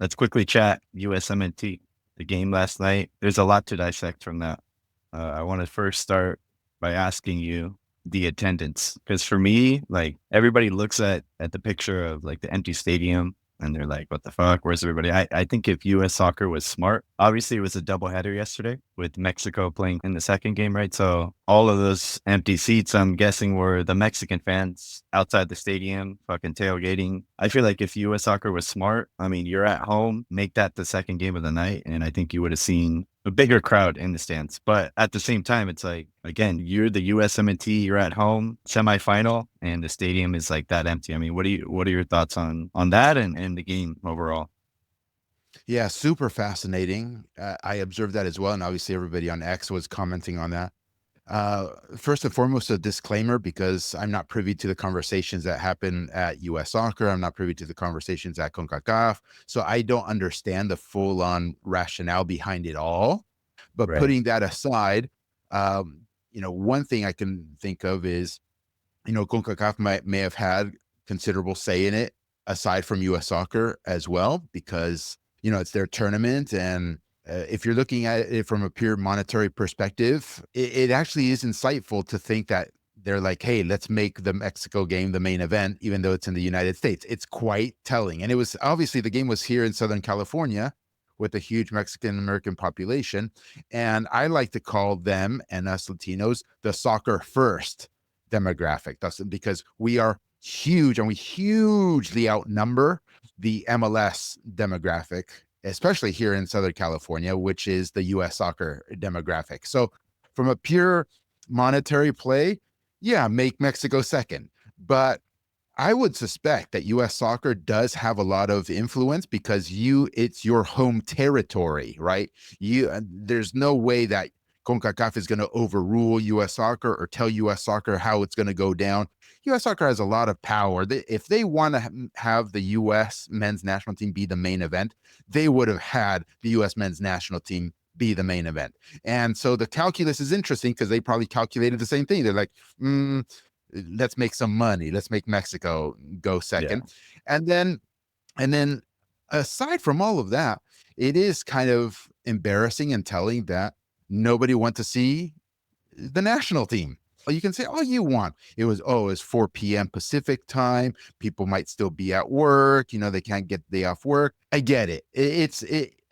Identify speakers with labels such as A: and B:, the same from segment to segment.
A: let's quickly chat USMNT, the game last night. There's a lot to dissect from that. I want to first start by asking you the attendance, because for me, like everybody looks at the picture of like the empty stadium and they're like, "What the fuck? Where's everybody?" I think if U.S. soccer was smart, obviously it was a doubleheader yesterday with Mexico playing in the second game, right? So all of those empty seats, I'm guessing, were the Mexican fans outside the stadium, fucking tailgating. I feel like if U.S. soccer was smart, I mean, you're at home, make that the second game of the night, and I think you would have seen a bigger crowd in the stands. But at the same time, it's like, again, you're the USMNT, you're at home, semifinal, and the stadium is like that empty. I mean, what are your thoughts on that and the game overall?
B: Yeah, super fascinating. I observed that as well, and obviously everybody on X was commenting on that. First and foremost, a disclaimer because I'm not privy to the conversations that happen at US Soccer. I'm not privy to the conversations at CONCACAF. So I don't understand the full on rationale behind it all. But
A: Right.
B: putting that aside, one thing I can think of is, CONCACAF may have had considerable say in it aside from US Soccer as well, because, it's their tournament. And if you're looking at it from a pure monetary perspective, it actually is insightful to think that they're like, hey, let's make the Mexico game the main event, even though it's in the United States. It's quite telling. And it was obviously the game was here in Southern California with a huge Mexican American population. And I like to call them and us Latinos the soccer first demographic. That's because we are huge and we hugely outnumber the MLS demographic, especially here in Southern California, which is the US soccer demographic. So, from a pure monetary play, yeah, make Mexico second. But I would suspect that US soccer does have a lot of influence because it's your home territory, right? There's no way that CONCACAF is going to overrule US soccer or tell US soccer how it's going to go down. US soccer has a lot of power. If they want to have the US men's national team be the main event, they would have had the US men's national team be the main event. And so the calculus is interesting because they probably calculated the same thing. They're like, let's make some money. Let's make Mexico go
A: Yeah.
B: second. And then and then aside from all of that, it is kind of embarrassing and telling that nobody went to see the national team. Well, you can say all you want. It's 4 p.m. Pacific time. People might still be at work. They can't get the day off work. I get it.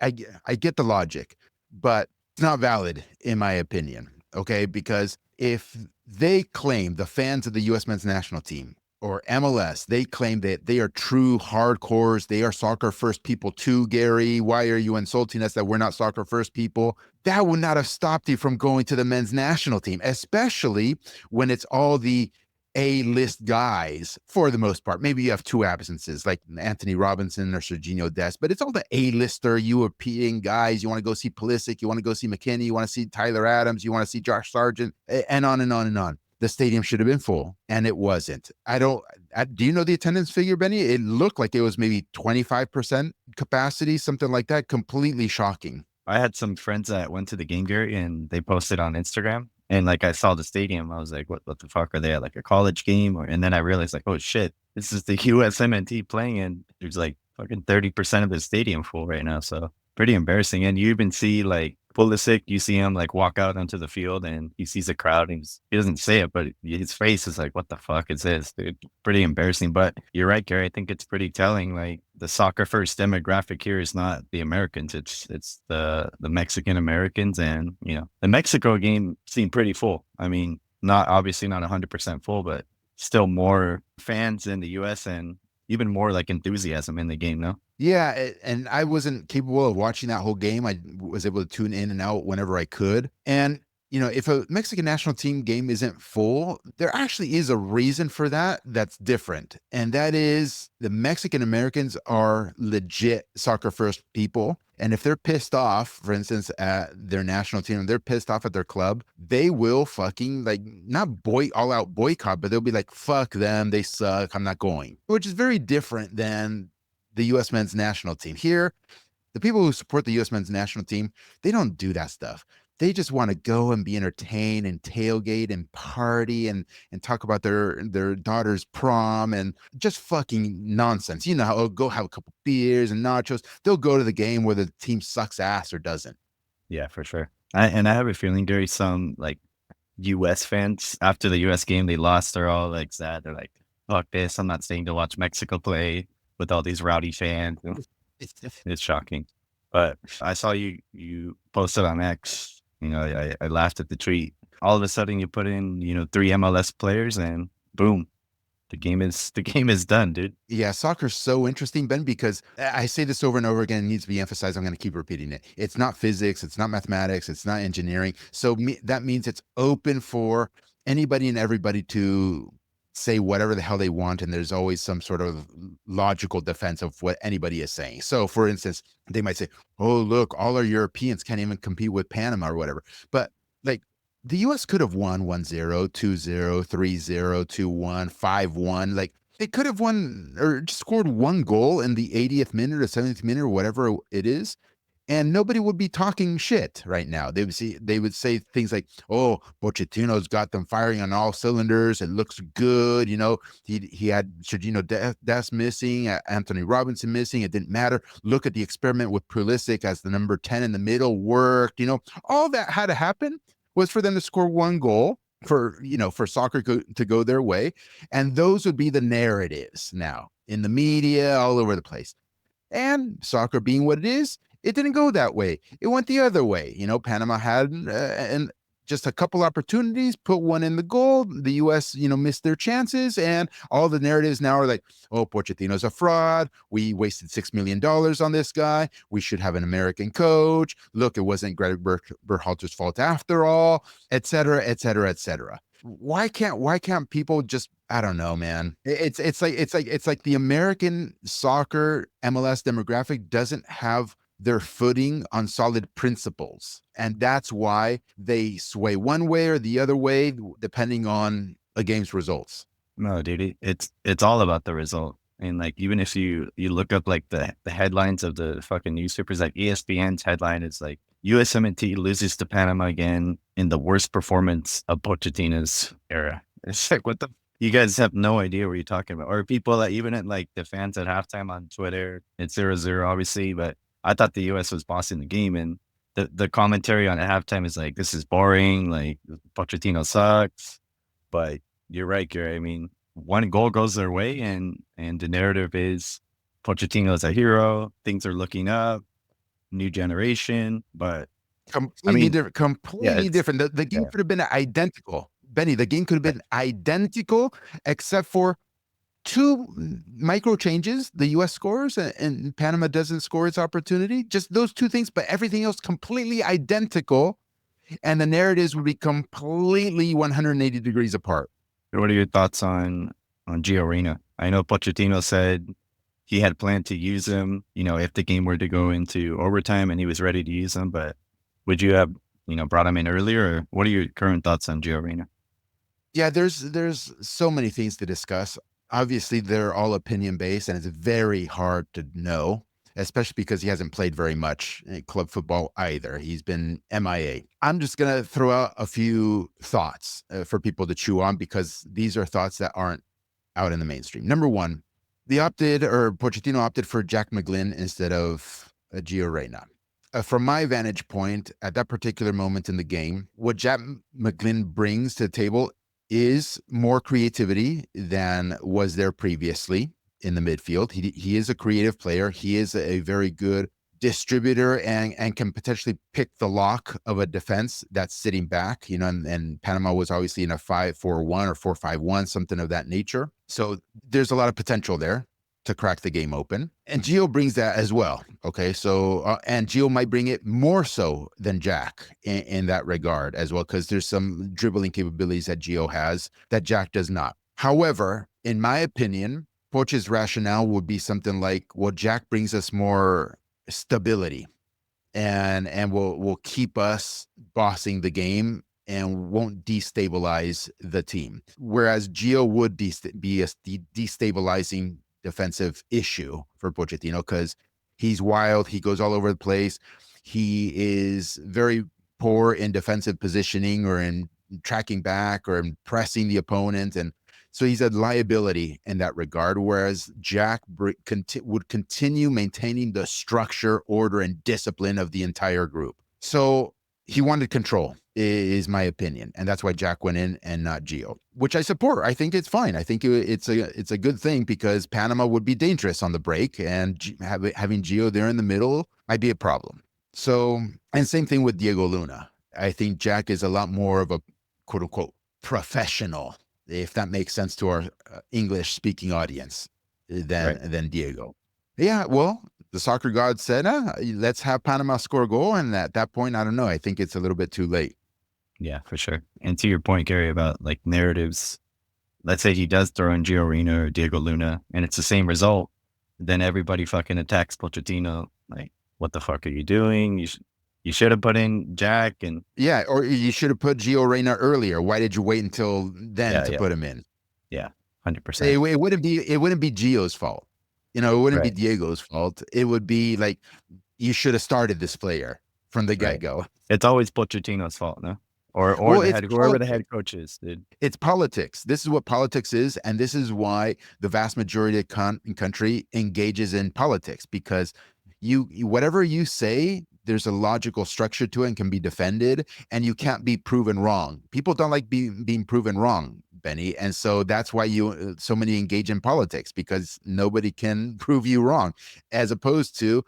B: I get the logic, but it's not valid in my opinion. Okay, because if they claim the fans of the U.S. men's national team or MLS, they claim that they are true hardcores. They are soccer first people too, Gary. Why are you insulting us that we're not soccer first people? That would not have stopped you from going to the men's national team, especially when it's all the A-list guys for the most part. Maybe you have two absences like Anthony Robinson or Serginho Dest, but it's all the A-lister European guys. You want to go see Pulisic, you want to go see McKinney, you want to see Tyler Adams, you want to see Josh Sargent, and on and on and on. The stadium should have been full, and it wasn't. Do you know the attendance figure, Benny? It looked like it was maybe 25% capacity, something like that. Completely shocking.
A: I had some friends that went to the game, Gary, and they posted on Instagram. And like I saw the stadium, I was like, what the fuck are they at, like a college game? And then I realized like, oh shit, this is the USMNT playing, and there's like fucking 30% of the stadium full right now. So pretty embarrassing. And you even see like Pulisic, you see him like walk out onto the field and he sees a crowd and he doesn't say it, but his face is like, what the fuck is this, dude? Pretty embarrassing. But you're right, Gary. I think it's pretty telling. Like the soccer first demographic here is not the Americans. It's the Mexican Americans. And, the Mexico game seemed pretty full. I mean, not obviously not 100% full, but still more fans in the US and even more like enthusiasm in the game, no?
B: Yeah, and I wasn't capable of watching that whole game. I was able to tune in and out whenever I could. And, if a Mexican national team game isn't full, there actually is a reason for that that's different. And that is the Mexican Americans are legit soccer first people. And if they're pissed off, for instance, at their national team, and they're pissed off at their club, they will fucking like not all out boycott, but they'll be like, fuck them, they suck, I'm not going. Which is very different than the US men's national team. Here, the people who support the US men's national team, they don't do that stuff. they just want to go and be entertained and tailgate and party and talk about their daughter's prom and just fucking nonsense. You know how go have a couple beers and nachos. They'll go to the game whether the team sucks ass or doesn't.
A: Yeah, for sure. And I have a feeling there is some like US fans after the US game they lost, they're all like sad. They're like, fuck this, I'm not staying to watch Mexico play with all these rowdy fans. It's shocking. But I saw you posted on X, I laughed at the tweet. All of a sudden you put in, 3 MLS players and boom, the game is done, dude.
B: Yeah, soccer's so interesting, Ben, because I say this over and over again. It needs to be emphasized. I'm going to keep repeating it. It's not physics. It's not mathematics. It's not engineering. So that means it's open for anybody and everybody to say whatever the hell they want. And there's always some sort of logical defense of what anybody is saying. So, for instance, they might say, oh, look, all our Europeans can't even compete with Panama or whatever. But like, the US could have won 1-0, 2-0, 3-0, 2-1, 5-1. Like, they could have won or just scored one goal in the 80th minute or 70th minute or whatever it is, and nobody would be talking shit right now. They would say things like, "Oh, Pochettino's got them firing on all cylinders. It looks good." He had Sergino Dest missing, Anthony Robinson missing. It didn't matter. Look at the experiment with Pulisic as the number 10 in the middle worked. All that had to happen was for them to score one goal for soccer to go their way. And those would be the narratives now in the media all over the place. And soccer being what it is, it didn't go that way. It went the other way. Panama had just a couple opportunities, put one in the goal. The U.S., missed their chances. And all the narratives now are like, oh, Pochettino's a fraud. We wasted $6 million on this guy. We should have an American coach. Look, it wasn't Greg Berhalter's fault after all, et cetera, et cetera, et cetera. Why can't people just, I don't know, man. It's like the American soccer MLS demographic doesn't have their footing on solid principles. And that's why they sway one way or the other way, depending on a game's results.
A: No, dude, it's all about the result. And like even if you look up like the headlines of the fucking newspapers, like ESPN's headline is like USMNT loses to Panama again in the worst performance of Pochettino's era. It's like what the you guys have no idea what you're talking about. Or people that even at like the fans at halftime on Twitter, it's 0-0 obviously, but I thought the US was bossing the game and the commentary on at halftime is like this is boring, like Pochettino sucks. But you're right, Gary. I mean, one goal goes their way, and the narrative is Pochettino's a hero. Things are looking up, new generation. But I
B: Completely
A: mean,
B: different.
A: yeah,
B: Completely different. The game could have been identical. Benny, the game could have been identical, except for two micro changes. The U.S. scores and Panama doesn't score its opportunity. Just those two things, but everything else completely identical. And the narratives would be completely 180 degrees apart.
A: what are your thoughts on Gio Reyna? I know Pochettino said he had planned to use him, if the game were to go into overtime and he was ready to use him. But would you have, brought him in earlier? Or what are your current thoughts on Gio Reyna?
B: Yeah, there's so many things to discuss. Obviously, they're all opinion based, and it's very hard to know, especially because he hasn't played very much in club football either. He's been MIA. I'm just gonna throw out a few thoughts for people to chew on because these are thoughts that aren't out in the mainstream. Number one, Pochettino opted for Jack McGlynn instead of Gio Reyna. From my vantage point, at that particular moment in the game, what Jack McGlynn brings to the table is more creativity than was there previously in the midfield. He is a creative player. He is a very good distributor and can potentially pick the lock of a defense that's sitting back, and Panama was obviously in a 5-4-1 or 4-5-1, something of that nature. So there's a lot of potential there to crack the game open. And Gio brings that as well. Okay. So, and Gio might bring it more so than Jack in that regard as well, because there's some dribbling capabilities that Gio has that Jack does not. However, in my opinion, Poch's rationale would be something like, well, Jack brings us more stability and will keep us bossing the game and won't destabilize the team. Whereas Gio would be a destabilizing defensive issue for Pochettino because he's wild. He goes all over the place. He is very poor in defensive positioning or in tracking back or in pressing the opponent. And so he's a liability in that regard, whereas Jack would continue maintaining the structure, order, and discipline of the entire group. So he wanted control, is my opinion. And that's why Jack went in and not Gio, which I support. I think it's fine. I think it's a good thing because Panama would be dangerous on the break, and having Gio there in the middle might be a problem. So, and same thing with Diego Luna. I think Jack is a lot more of a quote unquote professional, if that makes sense to our English speaking audience, than Diego. Yeah, well, the soccer god said, let's have Panama score a goal. And at that point, I don't know. I think it's a little bit too late.
A: Yeah, for sure. And to your point, Gary, about like narratives, let's say he does throw in Gio Reyna or Diego Luna and it's the same result, then everybody fucking attacks Pochettino. Like, what the fuck are you doing? You should have put in Jack. And
B: yeah, or you should have put Gio Reyna earlier. Why did you wait until then to put him in?
A: Yeah, 100%.
B: It wouldn't be Gio's fault. It wouldn't be Diego's fault. It would be like, you should have started this player from the get-go.
A: It's always Pochettino's fault, no? Or whoever the head coach is, dude.
B: It's politics. This is what politics is, and this is why the vast majority of country engages in politics, because you whatever you say, there's a logical structure to it and can be defended, and you can't be proven wrong. People don't like being proven wrong, Benny, and so that's why so many engage in politics, because nobody can prove you wrong, as opposed to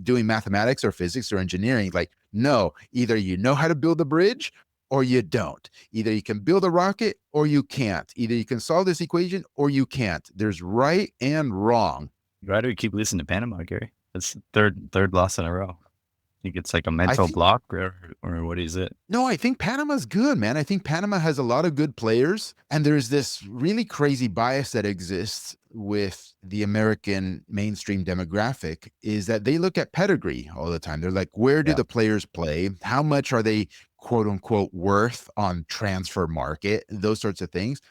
B: doing mathematics or physics or engineering. Like, no, either you know how to build a bridge or you don't. Either you can build a rocket or you can't. Either you can solve this equation or you can't. There's right and wrong.
A: Why do we keep losing to Panama, Gary? That's third loss in a row. I think it's like a mental block, or what is it?
B: No, I think Panama's good, man. I think Panama has a lot of good players, and there's this really crazy bias that exists with the American mainstream demographic, is that they look at pedigree all the time. They're like, where do the players play? How much are they, quote unquote, worth on transfer market? Those sorts of things.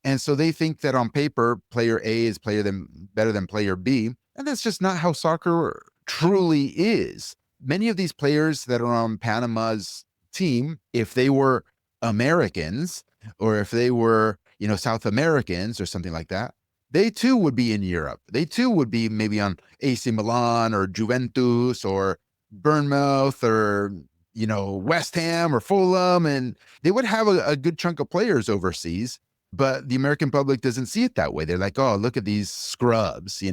B: And so they think that on paper, player A is better than player B. And that's just not how soccer truly is. Many of these players that are on Panama's team, if they were Americans or if they were, South Americans or something like that, they too would be in Europe. They too would be maybe on AC Milan or Juventus or Bournemouth or, West Ham or Fulham. And they would have a good chunk of players overseas. But the American public doesn't see it that way. They're like, oh, look at these scrubs.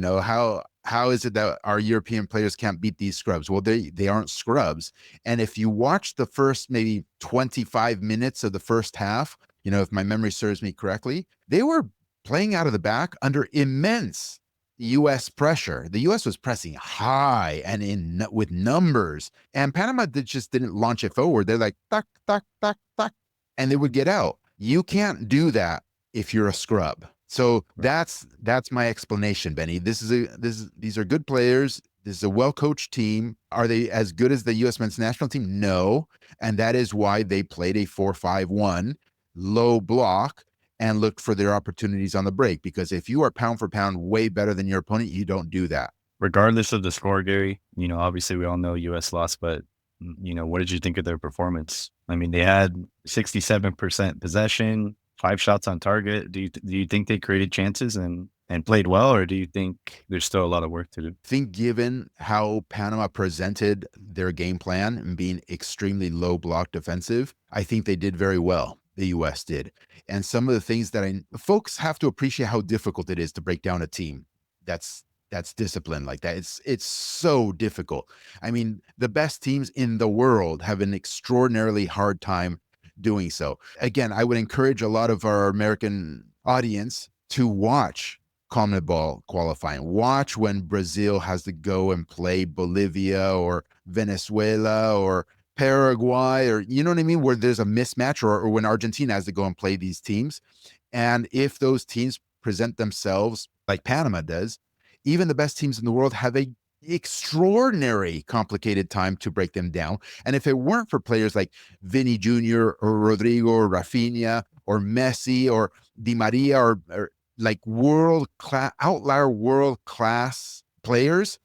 B: How is it that our European players can't beat these scrubs? Well, they aren't scrubs. And if you watch the first maybe 25 minutes of the first half, if my memory serves me correctly, they were playing out of the back under immense U.S. pressure. The U.S. was pressing high and with numbers. And Panama just didn't launch it forward. They're like, tuck, tuck, tuck, tuck, and they would get out. You can't do that if you're a scrub. So that's my explanation, Benny. These are good players. This is a well-coached team. Are they as good as the U.S. men's national team? No. And that is why they played a 4-5-1 low block and looked for their opportunities on the break. Because if you are pound for pound way better than your opponent, you don't do that.
A: Regardless of the score, Gary, obviously we all know U.S. lost, but what did you think of their performance? I mean, they had 67% possession, 5 shots on target. Do you think they created chances and played well, or do you think there's still a lot of work to do?
B: I think given how Panama presented their game plan and being extremely low block defensive, I think they did very well. The U.S. did. And some of the things that folks have to appreciate how difficult it is to break down a team that's disciplined like that. It's so difficult. I mean, the best teams in the world have an extraordinarily hard time doing so. Again, I would encourage a lot of our American audience to watch CONMEBOL qualifying. Watch when Brazil has to go and play Bolivia or Venezuela or Paraguay, or you know what I mean, where there's a mismatch, or when Argentina has to go and play these teams. And if those teams present themselves like Panama does, even the best teams in the world have a extraordinary complicated time to break them down. And if it weren't for players like Vinny Jr. or Rodrigo or Rafinha or Messi or Di Maria or like outlier world class players,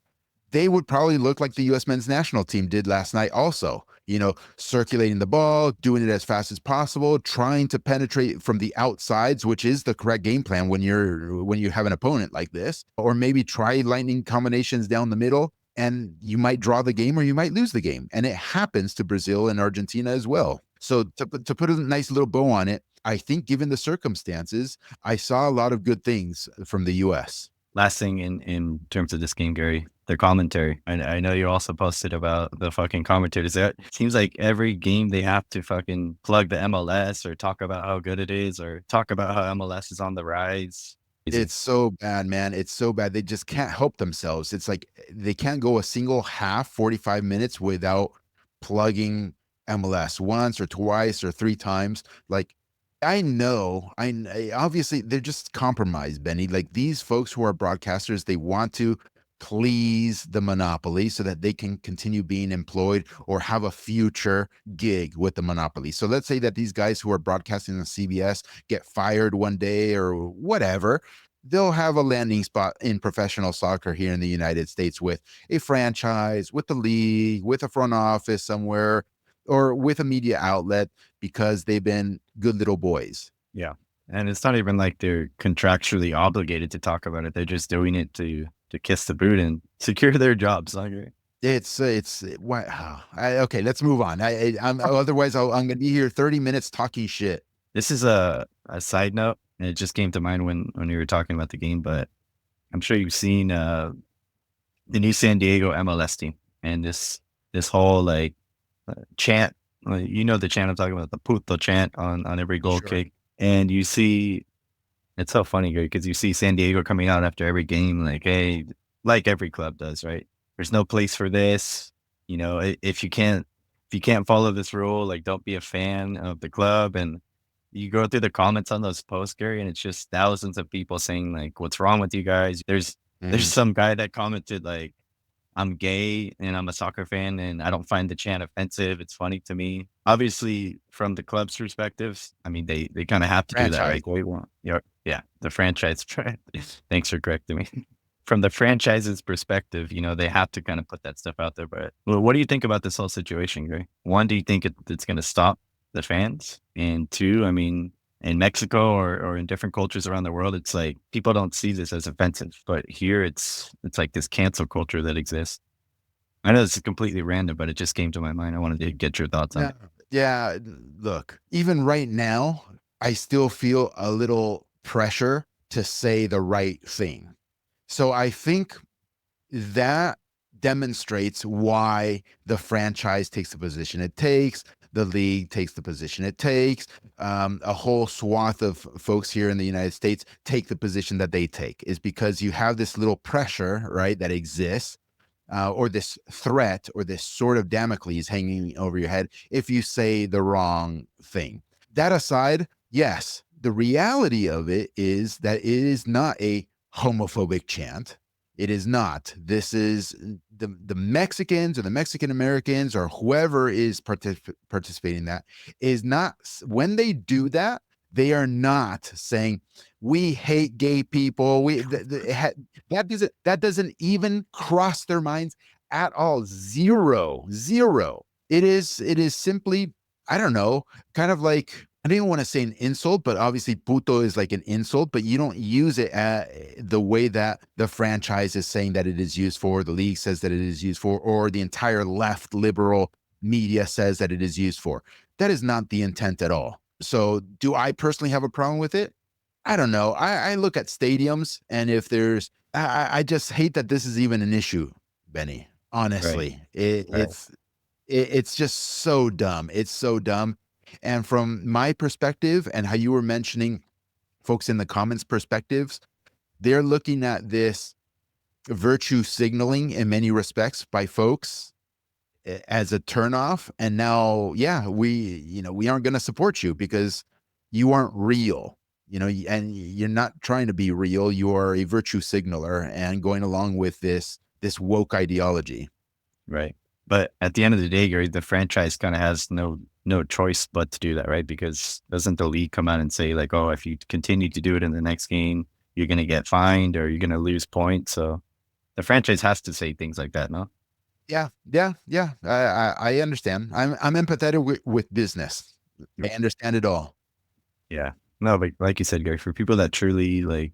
B: they would probably look like the U.S. men's national team did last night also. circulating the ball, doing it as fast as possible, trying to penetrate from the outsides, which is the correct game plan when you have an opponent like this, or maybe try lightning combinations down the middle, and you might draw the game or you might lose the game. And it happens to Brazil and Argentina as well. So to put a nice little bow on it, I think given the circumstances, I saw a lot of good things from the US.
A: Last thing in terms of this game, Gary, the commentary. I know you also posted about the fucking commentators. It seems like every game they have to fucking plug the MLS or talk about how good it is or talk about how MLS is on the rise.
B: It's so bad, man. It's so bad. They just can't help themselves. It's like they can't go a single half, 45 minutes without plugging MLS once or twice or three times. Like, I know, obviously they're just compromised, Benny. Like these folks who are broadcasters, they want to please the monopoly so that they can continue being employed or have a future gig with the monopoly. So let's say that these guys who are broadcasting on CBS get fired one day or whatever, they'll have a landing spot in professional soccer here in the United States with a franchise, with the league, with a front office somewhere, or with a media outlet because they've been good little boys.
A: Yeah. And it's not even like they're contractually obligated to talk about it. They're just doing it to kiss the boot and secure their jobs. Okay.
B: It's what? Okay, let's move on. I'm otherwise I'm going to be here 30 minutes talking shit.
A: This is a side note, and it just came to mind when you were talking about the game. But I'm sure you've seen the new San Diego MLS team and this whole like chant. The chant I'm talking about, the puto chant on every goal kick, and you see. It's so funny, because you see San Diego coming out after every game like, hey, like every club does, right? There's no place for this. If you can't follow this rule, like don't be a fan of the club. And you go through the comments on those posts, Gary, and it's just thousands of people saying like, what's wrong with you guys? There's some guy that commented like, I'm gay and I'm a soccer fan and I don't find the chant offensive. It's funny to me. Obviously, from the club's perspectives, I mean, they kind of have to do that, right? They want, yeah, the franchise. Thanks for correcting me. From the franchise's perspective, they have to kind of put that stuff out there. But what do you think about this whole situation, Gray? One, do you think it's going to stop the fans? And two, I mean, in Mexico or in different cultures around the world, it's like people don't see this as offensive, but here it's like this cancel culture that exists. I know this is completely random, but it just came to my mind. I wanted to get your thoughts on it.
B: Yeah, look, even right now, I still feel a little pressure to say the right thing. So I think that demonstrates why the franchise takes the position it takes. The league takes the position it takes. A whole swath of folks here in the United States take the position that they take, is because you have this little pressure, right, that exists, or this threat or this sword of Damocles hanging over your head if you say the wrong thing. That aside, yes, the reality of it is that it is not a homophobic chant. It is not. This is the Mexicans or the Mexican Americans or whoever is participating in that is not, when they do that, they are not saying we hate gay people. That doesn't even cross their minds at all. Zero. It is simply, I don't know, kind of like, I don't even want to say an insult, but obviously puto is like an insult, but you don't use it the way that the franchise is saying that it is used for, the league says that it is used for, or the entire left liberal media says that it is used for. That is not the intent at all. So do I personally have a problem with it? I don't know. I look at stadiums, and if there's, I just hate that this is even an issue, Benny. Honestly, it's just so dumb. It's so dumb. And from my perspective, and how you were mentioning folks in the comments perspectives, they're looking at this virtue signaling in many respects by folks as a turnoff. And now, yeah, we aren't going to support you because you aren't real, and you're not trying to be real. You are a virtue signaler and going along with this woke ideology.
A: Right. But at the end of the day, Gary, the franchise kind of has no choice but to do that, right? Because doesn't the league come out and say like, oh, if you continue to do it in the next game, you're going to get fined or you're going to lose points. So the franchise has to say things like that, no?
B: Yeah. I understand. I'm empathetic with business. I understand it all.
A: Yeah. No, but like you said, Gary, for people that truly like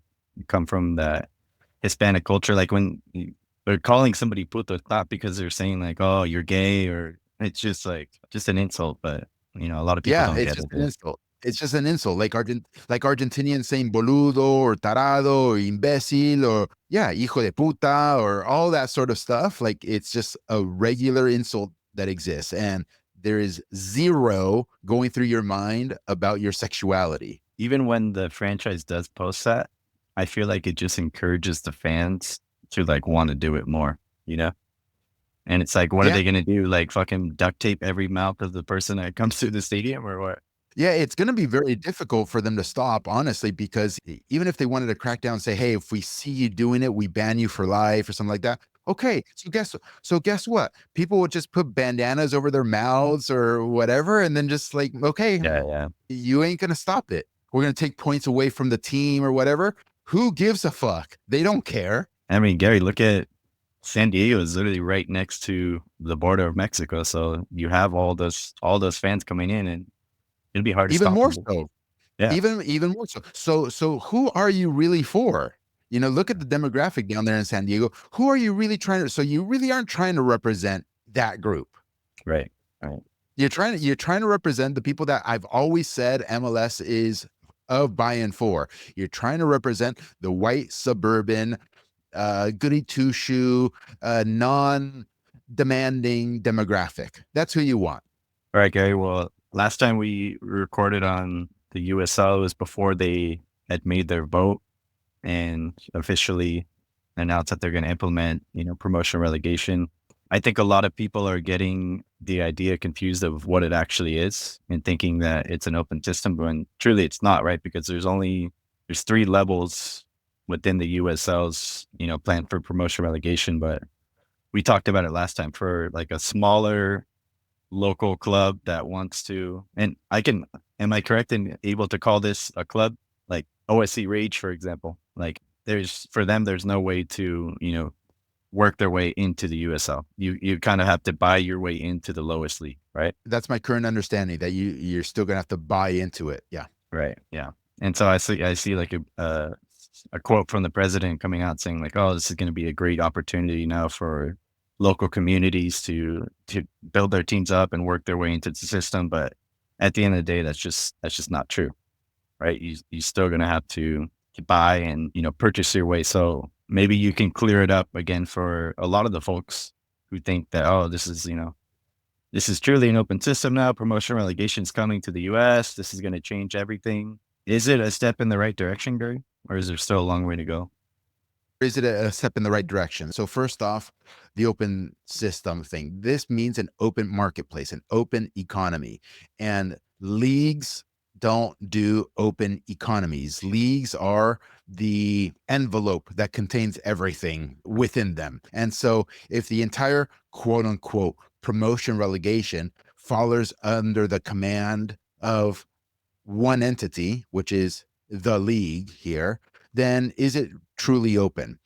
A: come from that Hispanic culture, like when they're calling somebody puto, it's not because they're saying like, "Oh, you're gay," or it's just like just an insult. But a lot of people
B: Yeah,
A: don't
B: it's
A: get
B: just
A: it.
B: an insult. It's just an insult, like Argentinians saying boludo or tarado or imbécil or yeah, hijo de puta or all that sort of stuff. Like it's just a regular insult that exists, and there is zero going through your mind about your sexuality.
A: Even when the franchise does post that, I feel like it just encourages the fans to like want to do it more. You know. And it's like, what are
B: Yeah,
A: they gonna do? Like fucking duct tape every mouth of the person that comes to the stadium or what?
B: yeah, it's going to be very difficult for them to stop, honestly, because even if they wanted to crack down and say, "Hey, if we see you doing it, we ban you for life" or something like that. Okay, so guess what? People would just put bandanas over their mouths or whatever, and then just like, okay,
A: Yeah, yeah.
B: you ain't going to stop it. We're going to take points away from the team or whatever. Who gives a fuck? They don't care.
A: I mean, Gary, look at San Diego is literally right next to the border of Mexico. So you have all those fans coming in and it'll be hard to
B: Even
A: stop
B: more
A: them.
B: so.
A: Yeah.
B: Even more so. So who are you really for? Look at the demographic down there in San Diego. Who are you really trying to? So you really aren't trying to represent that group.
A: Right. Right.
B: You're trying to represent the people that I've always said MLS is of buy-in for. You're trying to represent the white suburban, goody two shoe, non-demanding demographic. That's who you want.
A: All right, Gary. Well, last time we recorded on the USL was before they had made their vote and officially announced that they're going to implement, promotion relegation. I think a lot of people are getting the idea confused of what it actually is and thinking that it's an open system when truly it's not, right? Because there's three levels within the USL's, plan for promotion relegation, but we talked about it last time for like a smaller local club that wants to, and am I correct in able to call this a club like OSC Rage, for example? Like for them, there's no way to, work their way into the USL. You kind of have to buy your way into the lowest league, right?
B: That's my current understanding that you're still gonna have to buy into it. Yeah.
A: Right. Yeah. And so I see like a quote from the president coming out saying like, "Oh, this is going to be a great opportunity now for local communities to build their teams up and work their way into the system." But at the end of the day, that's just not true, right? You still going to have to buy and purchase your way. So maybe you can clear it up again for a lot of the folks who think that, oh, this is truly an open system now. Promotion relegation is coming to the US. This is going to change everything. Is it a step in the right direction, Gary? Or is there still a long way to go?
B: Is it a step in the right direction? So first off, the open system thing. This means an open marketplace, an open economy. And leagues don't do open economies. Leagues are the envelope that contains everything within them. And so if the entire quote unquote promotion relegation falls under the command of one entity, which is the league here, then is it truly open?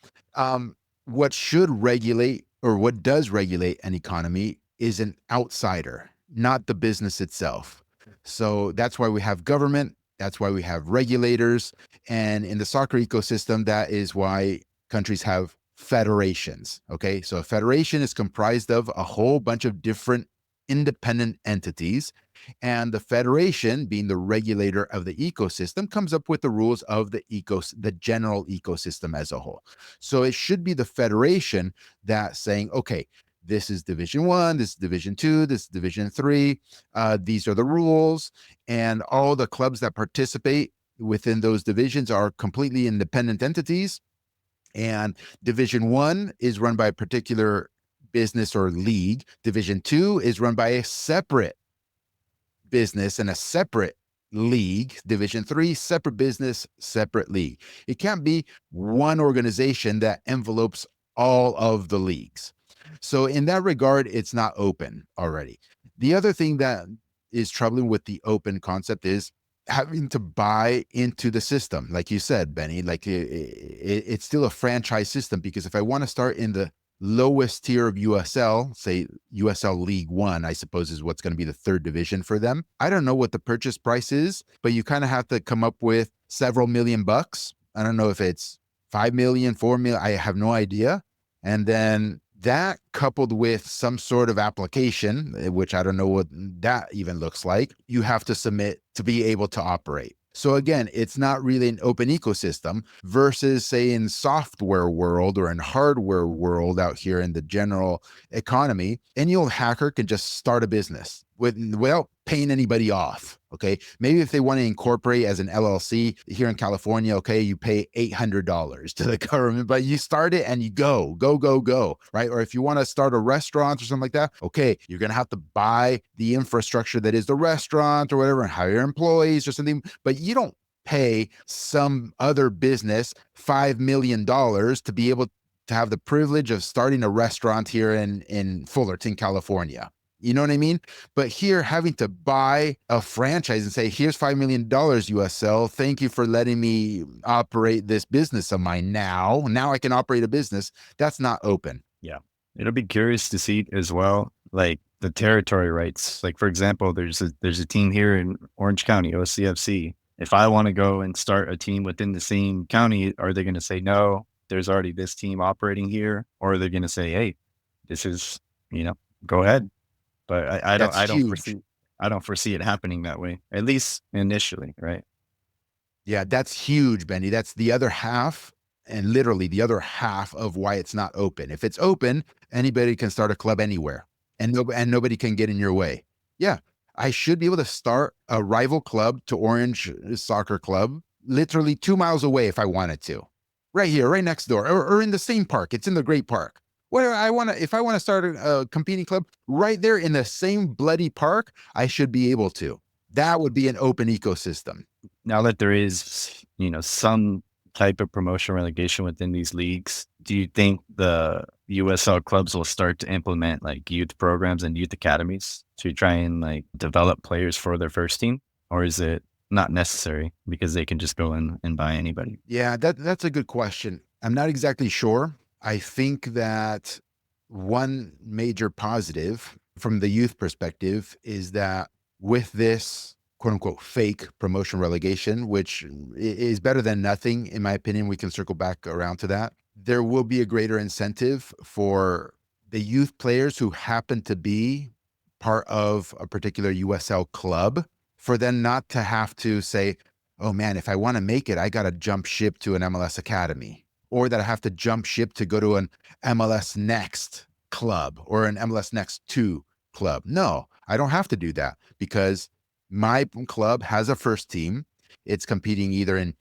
B: What should regulate or what does regulate an economy is an outsider, not the business itself. So that's why we have government. That's why we have regulators. And in the soccer ecosystem, that is why countries have federations. Okay. So a federation is comprised of a whole bunch of different independent entities, and the federation, being the regulator of the ecosystem, comes up with the rules of the general ecosystem as a whole. So it should be the federation that saying, okay, this is division one, this is division two, this is division three, these are the rules, and all the clubs that participate within those divisions are completely independent entities. And division one is run by a particular business or league. Division two is run by a separate business and a separate league. Division three, separate business, separate league. It can't be one organization that envelopes all of the leagues. So, in that regard, it's not open already. The other thing that is troubling with the open concept is having to buy into the system. Like you said, Benny, like it's still a franchise system, because if I want to start in the lowest tier of USL, say USL League One, I suppose is what's going to be the third division for them. I don't know what the purchase price is, but you kind of have to come up with several $1,000,000. I don't know if it's 5 million, 4 million. I have no idea. And then that coupled with some sort of application, which I don't know what that even looks like, you have to submit to be able to operate. So again, it's not really an open ecosystem versus say in software world or in hardware world out here in the general economy, any old hacker can just start a business without paying anybody off. Okay. Maybe if they want to incorporate as an LLC here in California, okay, you pay $800 to the government, but you start it and you go, right? Or if you want to start a restaurant or something like that, okay, you're going to have to buy the infrastructure that is the restaurant or whatever and hire employees or something, but you don't pay some other business $5 million to be able to have the privilege of starting a restaurant here in Fullerton, California. You know what I mean? But here, having to buy a franchise and say, here's $5 million USL. Thank you for letting me operate this business of mine now. Now I can operate a business. That's not open.
A: Yeah. It'll be curious to see as well, like the territory rights. Like, for example, there's a team here in Orange County, OCFC. If I want to go and start a team within the same county, are they going to say, no, there's already this team operating here? Or are they going to say, hey, this is, go ahead. But
B: That's
A: I
B: huge.
A: don't foresee it happening that way, at least initially, right?
B: Yeah, that's huge, Benny. That's the other half, and literally the other half of why it's not open. If it's open, anybody can start a club anywhere, and nobody can get in your way. Yeah, I should be able to start a rival club to Orange Soccer Club, literally 2 miles away if I wanted to, right here, right next door, or in the same park. It's in the Great Park. If I want to start a competing club right there in the same bloody park, I should be able to. That would be an open ecosystem.
A: Now that there is, some type of promotion relegation within these leagues, do you think the USL clubs will start to implement like youth programs and youth academies to try and like develop players for their first team? Or is it not necessary because they can just go and buy anybody?
B: Yeah, that's a good question. I'm not exactly sure. I think that one major positive from the youth perspective is that with this quote unquote fake promotion relegation, which is better than nothing, in my opinion, we can circle back around to that. There will be a greater incentive for the youth players who happen to be part of a particular USL club for them not to have to say, oh man, if I want to make it, I got to jump ship to an MLS academy, or that I have to jump ship to go to an MLS Next club or an MLS Next 2 club. No, I don't have to do that because my club has a first team. It's competing either in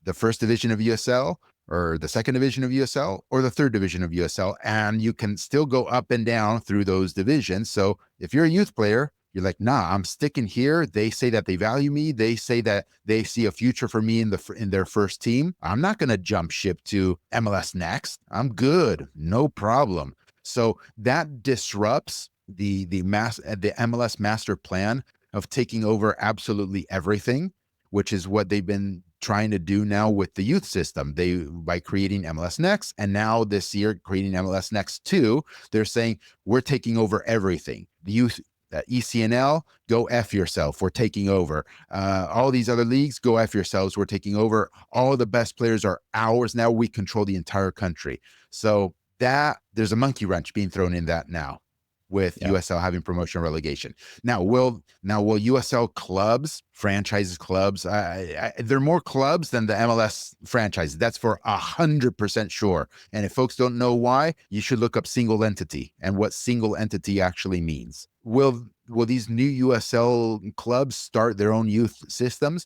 B: the first division of USL or the second division of USL or the third division of USL. And you can still go up and down through those divisions. So if you're a youth player, you're like, nah, I'm sticking here. They say that they value me. They say that they see a future for me in their first team. I'm not going to jump ship to MLS Next. I'm good. No problem. So that disrupts the MLS master plan of taking over absolutely everything, which is what they've been trying to do now with the youth system. By creating MLS Next, and now this year creating MLS Next 2, they're saying we're taking over everything. The youth ECNL, go F yourself. We're taking over. All these other leagues, go F yourselves. We're taking over. All the best players are ours. Now we control the entire country. So that there's a monkey wrench being thrown in that now with
A: Yeah.
B: USL having promotion relegation. Now will USL clubs, franchises clubs, they're more clubs than the MLS franchises. That's for 100% sure. And if folks don't know why, you should look up single entity and what single entity actually means. Will these new USL clubs start their own youth systems?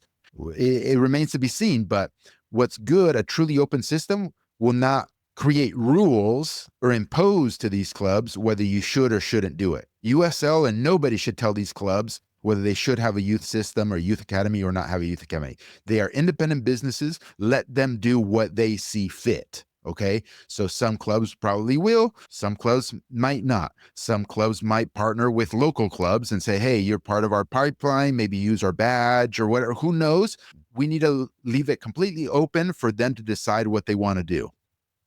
B: It remains to be seen, but what's good, a truly open system will not create rules or impose to these clubs whether you should or shouldn't do it. USL and nobody should tell these clubs whether they should have a youth system or youth academy or not have a youth academy. They are independent businesses. Let them do what they see fit. Okay. So some clubs probably will, some clubs might not. Some clubs might partner with local clubs and say, hey, you're part of our pipeline, maybe use our badge or whatever. Who knows? We need to leave it completely open for them to decide what they want to do.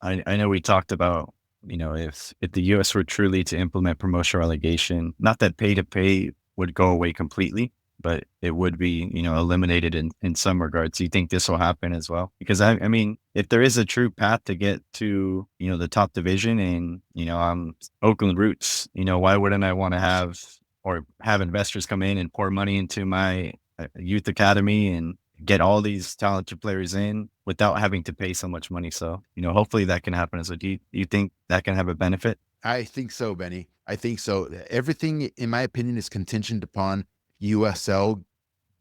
A: I know we talked about if the US were truly to implement promotion relegation, not that pay to pay would go away completely, but it would be, eliminated in some regards. Do you think this will happen as well? Because I mean, if there is a true path to get to, the top division and, I'm Oakland roots, why wouldn't I want to have investors come in and pour money into my youth academy and get all these talented players in without having to pay so much money? So, hopefully that can happen. So do you think that can have a benefit?
B: I think so, Benny. I think so. Everything, in my opinion, is contingent upon USL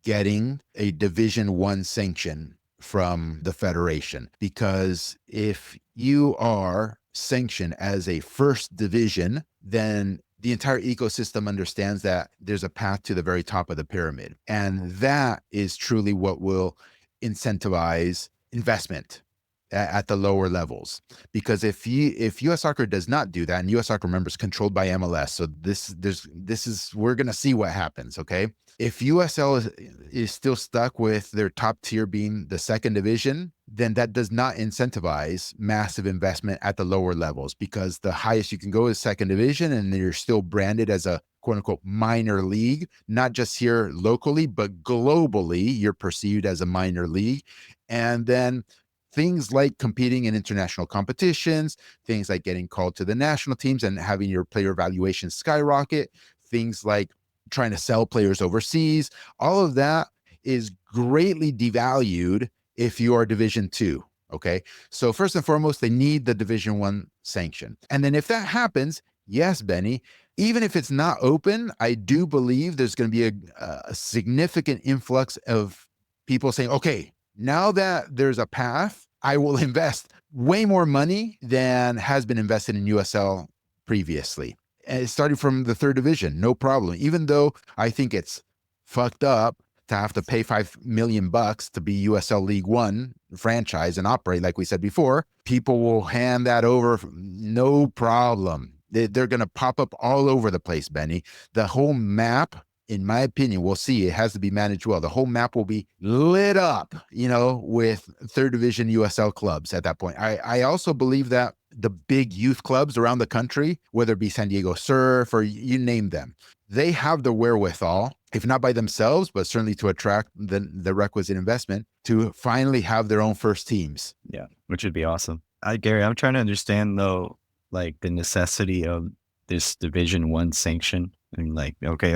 B: getting a Division One sanction from the federation. Because if you are sanctioned as a first division, then the entire ecosystem understands that there's a path to the very top of the pyramid. And that is truly what will incentivize investment at the lower levels. Because if US Soccer does not do that, and US Soccer, remember, is controlled by MLS, so this is we're gonna see what happens. Okay, if USL is still stuck with their top tier being the second division, then that does not incentivize massive investment at the lower levels, because the highest you can go is second division, and you're still branded as a quote unquote minor league, not just here locally, but globally, you're perceived as a minor league. And then things like competing in international competitions, things like getting called to the national teams and having your player evaluation skyrocket, things like trying to sell players overseas, all of that is greatly devalued if you are Division Two. Okay. So first and foremost, they need the Division One sanction. And then if that happens, yes, Benny, even if it's not open, I do believe there's going to be a significant influx of people saying, okay, now that there's a path, I will invest way more money than has been invested in USL previously. And it started from the third division, no problem. Even though I think it's fucked up to have to pay $5 million to be USL League One franchise and operate, like we said before, people will hand that over, no problem. They're going to pop up all over the place, Benny. The whole map, in my opinion, we'll see, it has to be managed well. The whole map will be lit up, with third division USL clubs at that point. I also believe that the big youth clubs around the country, whether it be San Diego Surf or you name them, they have the wherewithal, if not by themselves, but certainly to attract the requisite investment to finally have their own first teams.
A: Yeah, which would be awesome. Gary, I'm trying to understand though, like the necessity of this Division One sanction. I mean, like, okay,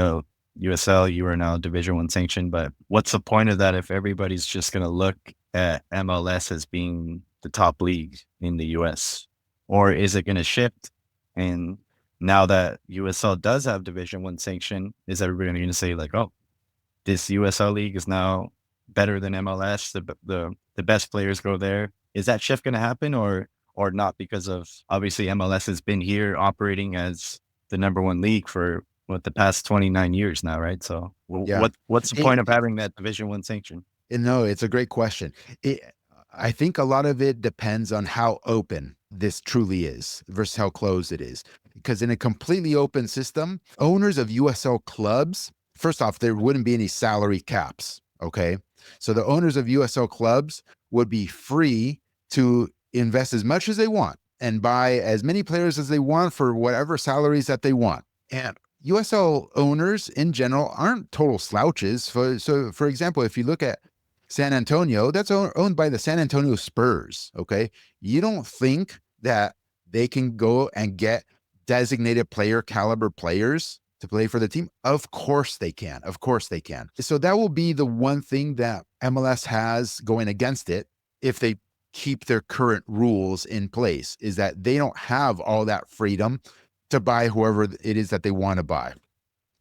A: USL, you are now Division One sanctioned, but what's the point of that if everybody's just going to look at MLS as being the top league in the US? Or is it going to shift? And now that USL does have Division One sanction, is everybody going to say like, oh, this USL league is now better than MLS? The best players go there. Is that shift going to happen or not? Because of obviously MLS has been here operating as the number one league for the past 29 years now, right? So
B: Yeah.
A: what's the point of having that Division One sanction?
B: No, it's a great question. I think a lot of it depends on how open this truly is versus how closed it is. Because in a completely open system, owners of USL clubs, first off, there wouldn't be any salary caps. Okay. So the owners of USL clubs would be free to invest as much as they want and buy as many players as they want for whatever salaries that they want. And USL owners in general aren't total slouches. So, for example, if you look at San Antonio, that's owned by the San Antonio Spurs. Okay. You don't think that they can go and get designated player caliber players to play for the team? Of course they can. Of course they can. So that will be the one thing that MLS has going against it if they keep their current rules in place, is that they don't have all that freedom to buy whoever it is that they want to buy.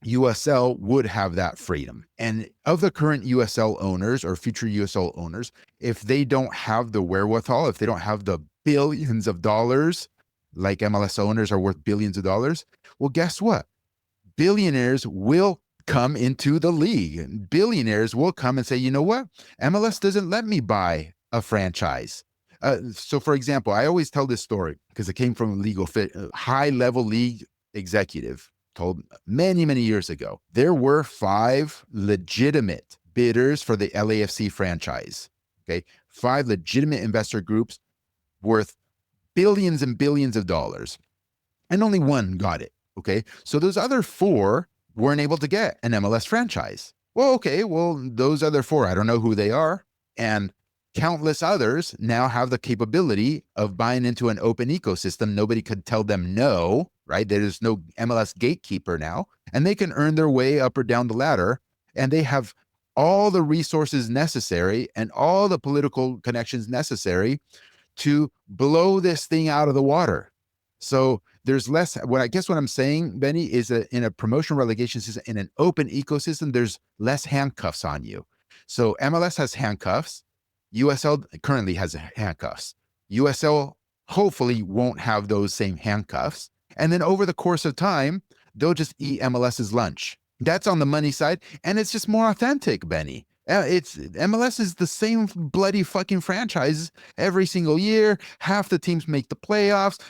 B: USL would have that freedom. And of the current USL owners or future USL owners, if they don't have the wherewithal, if they don't have the billions of dollars, like MLS owners are worth billions of dollars, well, guess what? Billionaires will come into the league. Billionaires will come and say, you know what? MLS doesn't let me buy a franchise. So, for example, I always tell this story because it came from a high-level league executive told many, many years ago. There were 5 legitimate bidders for the LAFC franchise. Okay, 5 legitimate investor groups worth billions and billions of dollars, and only one got it. Okay. So those other four weren't able to get an MLS franchise. Well, okay. Well, those other four, I don't know who they are. And countless others now have the capability of buying into an open ecosystem. Nobody could tell them no, right? There's no MLS gatekeeper now, and they can earn their way up or down the ladder. And they have all the resources necessary and all the political connections necessary to blow this thing out of the water. So there's less. What I guess what I'm saying, Benny, is that in a promotion relegation system, in an open ecosystem, there's less handcuffs on you. So MLS has handcuffs. USL currently has handcuffs. USL hopefully won't have those same handcuffs. And then over the course of time, they'll just eat MLS's lunch. That's on the money side, and it's just more authentic, Benny. It's MLS is the same bloody fucking franchise every single year. Half the teams make the playoffs.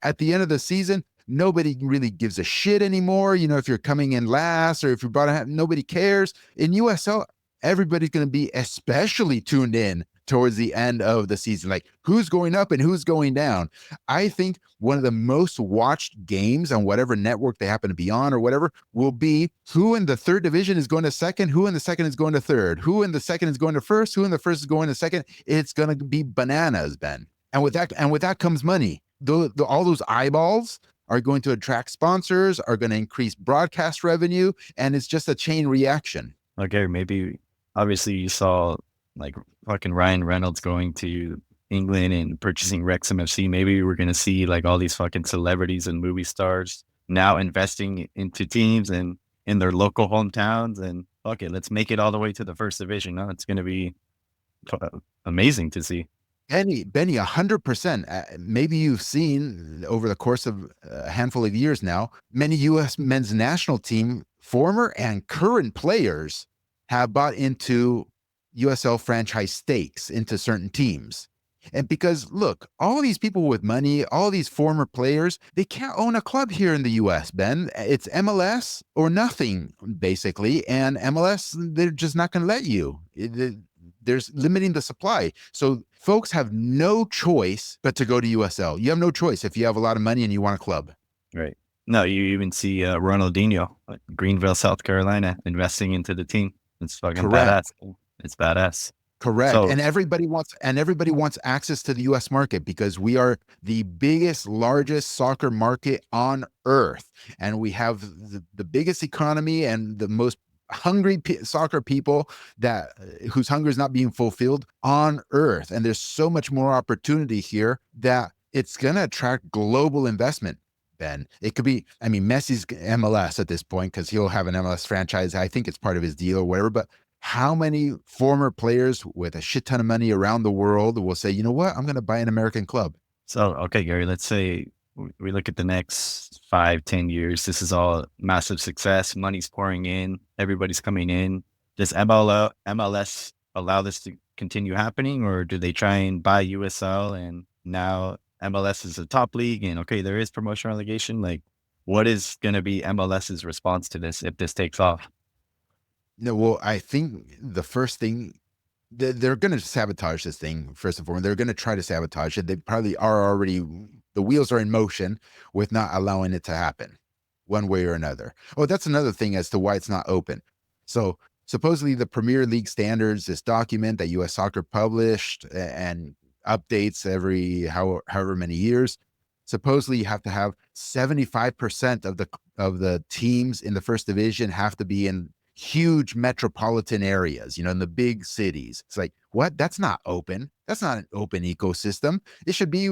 B: At the end of the season, nobody really gives a shit anymore. You know, if you're coming in last or if you're brought, nobody cares. In USL, everybody's going to be especially tuned in towards the end of the season, like who's going up and who's going down. I think one of the most watched games on whatever network they happen to be on or whatever will be who in the third division is going to second, who in the second is going to third, who in the second is going to first, who in the first is going to second. It's going to be bananas, Ben. And with that comes money. All those eyeballs are going to attract sponsors, are going to increase broadcast revenue, and it's just a chain reaction.
A: Okay, maybe obviously you saw like fucking Ryan Reynolds going to England and purchasing Wrexham FC. Maybe we're gonna see like all these fucking celebrities and movie stars now investing into teams and in their local hometowns. And fuck it, let's make it all the way to the first division. No, it's gonna be amazing to see.
B: Benny, 100%. Maybe you've seen over the course of a handful of years now, many U.S. men's national team former and current players have bought into USL franchise stakes into certain teams. And because look, all of these people with money, all these former players, they can't own a club here in the US, Ben. It's MLS or nothing, basically. And MLS, they're just not going to let you. There's limiting the supply. So folks have no choice but to go to USL. You have no choice if you have a lot of money and you want a club.
A: Right. No, you even see Ronaldinho, Greenville, South Carolina, investing into the team. It's fucking
B: Correct.
A: badass. It's badass.
B: Correct.
A: So,
B: and everybody wants access to the US market because we are the biggest, largest soccer market on earth. And we have the biggest economy and the most hungry soccer people that whose hunger is not being fulfilled on earth. And there's so much more opportunity here that it's going to attract global investment. Ben, it could be, I mean, Messi's MLS at this point because he'll have an MLS franchise. I think it's part of his deal or whatever, but how many former players with a shit ton of money around the world will say, you know what, I'm going to buy an American club?
A: So, okay, Gary, let's say we look at the next 5-10 years. This is all massive success. Money's pouring in. Everybody's coming in. Does MLS allow this to continue happening, or do they try and buy USL and now MLS is a top league and okay, there is promotion relegation? Like, what is going to be MLS's response to this if this takes off?
B: No, well, I think the first thing they're going to sabotage this thing. First and foremost, they're going to try to sabotage it. They probably are already. The wheels are in motion with not allowing it to happen, one way or another. Oh, that's another thing as to why it's not open. So supposedly the Premier League standards, this document that U.S. Soccer published and updates every however many years. Supposedly you have to have 75% of the teams in the first division have to be in huge metropolitan areas, in the big cities. It's like, what? That's not open. That's not an open ecosystem. It should be,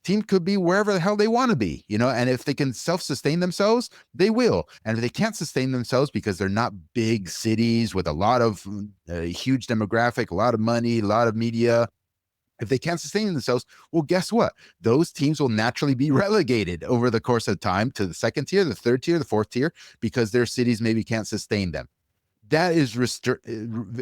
B: team could be wherever the hell they want to be, and if they can self-sustain themselves, they will. And if they can't sustain themselves because they're not big cities with a lot of huge demographic, a lot of money, a lot of media, if they can't sustain themselves, well, guess what? Those teams will naturally be relegated over the course of time to the second tier, the third tier, the fourth tier, because their cities maybe can't sustain them. That is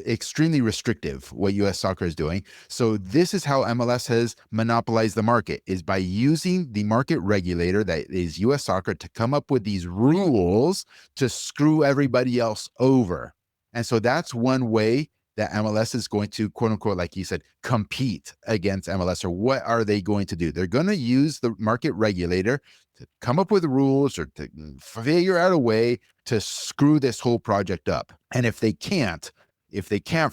B: extremely restrictive, what U.S. Soccer is doing. So this is how MLS has monopolized the market, is by using the market regulator that is U.S. Soccer to come up with these rules to screw everybody else over. And so that's one way that MLS is going to, quote unquote, like you said, compete against MLS? Or what are they going to do? They're going to use the market regulator to come up with rules or to figure out a way to screw this whole project up. And if they can't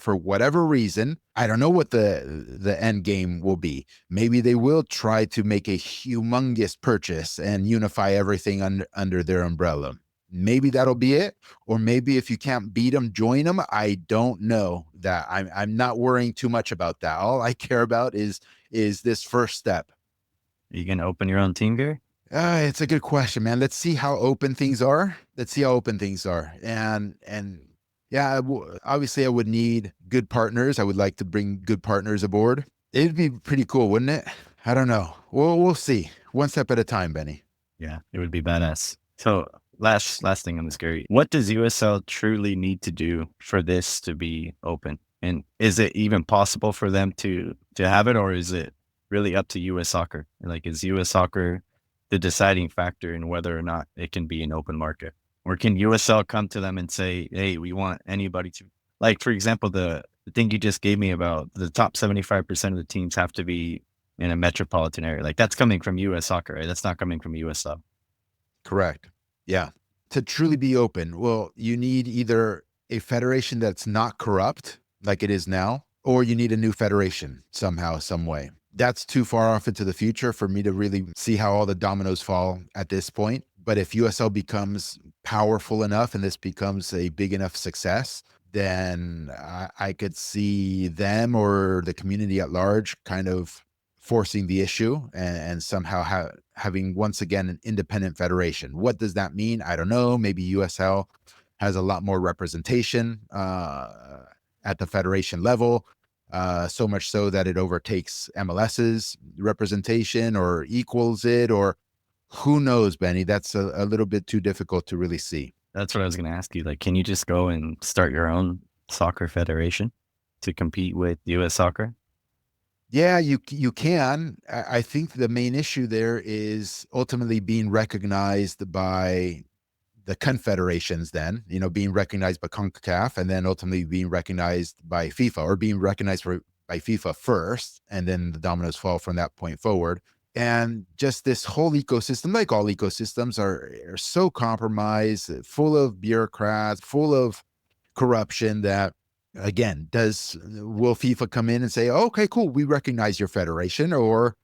B: for whatever reason, I don't know what the end game will be. Maybe they will try to make a humongous purchase and unify everything under their umbrella. Maybe that'll be it. Or maybe if you can't beat them, join them. I don't know that. I'm not worrying too much about that. All I care about is this first step.
A: Are you going to open your own team, Gary?
B: It's a good question, man. Let's see how open things are. And yeah, obviously I would need good partners. I would like to bring good partners aboard. It'd be pretty cool, wouldn't it? I don't know. We'll see. One step at a time, Benny.
A: Yeah, it would be badass. So last thing on this, Gary. What does USL truly need to do for this to be open? And is it even possible for them to have it, or is it really up to US Soccer? Like, is US Soccer the deciding factor in whether or not it can be an open market? Or can USL come to them and say, hey, we want anybody to, like, for example, the thing you just gave me about the top 75% of the teams have to be in a metropolitan area. Like, that's coming from US Soccer, right? That's not coming from USL.
B: Correct. Yeah. To truly be open, well, you need either a federation that's not corrupt like it is now, or you need a new federation somehow, some way. That's too far off into the future for me to really see how all the dominoes fall at this point. But if USL becomes powerful enough and this becomes a big enough success, then I could see them or the community at large kind of forcing the issue and somehow having once again an independent federation. What does that mean? I don't know. Maybe USL has a lot more representation at the federation level, so much so that it overtakes MLS's representation or equals it, or who knows, Benny? That's a little bit too difficult to really see.
A: That's what I was going to ask you. Like, can you just go and start your own soccer federation to compete with US Soccer?
B: Yeah, you can. I think the main issue there is ultimately being recognized by the confederations, then, being recognized by CONCACAF and then ultimately being recognized by FIFA, or being recognized by FIFA first, and then the dominoes fall from that point forward. And just this whole ecosystem, like all ecosystems, are so compromised, full of bureaucrats, full of corruption that, again, will FIFA come in and say, okay, cool, we recognize your federation? Or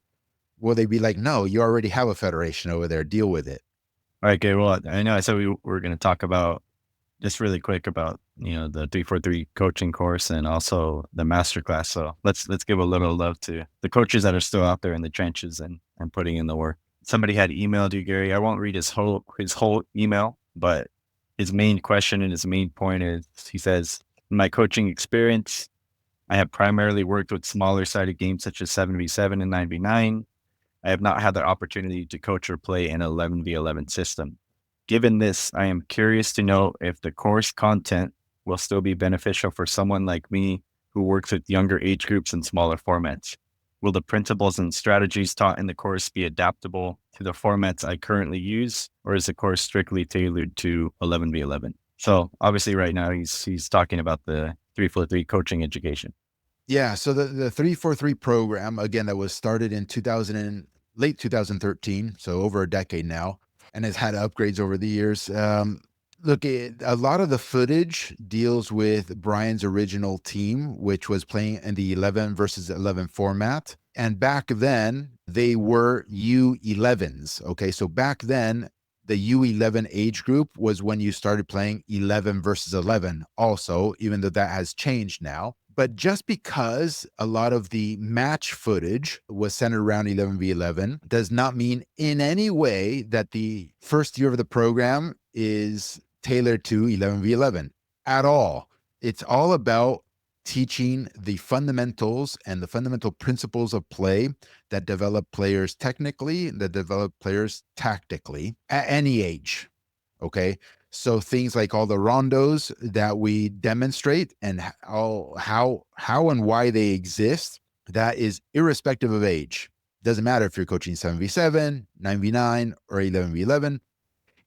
B: will they be like, no, you already have a federation over there, deal with it?
A: All right, okay. Well, I know I said we were going to talk about just really quick about, the 343 coaching course and also the masterclass. So let's give a little love to the coaches that are still out there in the trenches and putting in the work. Somebody had emailed you, Gary. I won't read his whole email, but his main question and his main point is, he says, in my coaching experience, I have primarily worked with smaller sided games such as 7v7 and 9v9. I have not had the opportunity to coach or play an 11v11 system. Given this, I am curious to know if the course content will still be beneficial for someone like me who works with younger age groups and smaller formats. Will the principles and strategies taught in the course be adaptable to the formats I currently use, or is the course strictly tailored to 11v11? So obviously right now he's talking about the 343 coaching education.
B: Yeah, so the 343 program, again, that was started in late 2013, so over a decade now, and has had upgrades over the years. Look, a lot of the footage deals with Brian's original team, which was playing in the 11 versus 11 format. And back then, they were U11s. Okay, so back then, the U11 age group was when you started playing 11 versus 11 also, even though that has changed now. But just because a lot of the match footage was centered around 11v11 does not mean in any way that the first year of the program is tailored to 11v11 at all. It's all about teaching the fundamentals and the fundamental principles of play that develop players technically, that develop players tactically at any age. Okay. So things like all the rondos that we demonstrate and how and why they exist, that is irrespective of age. Doesn't matter if you're coaching 7v7, 9v9, or 11v11.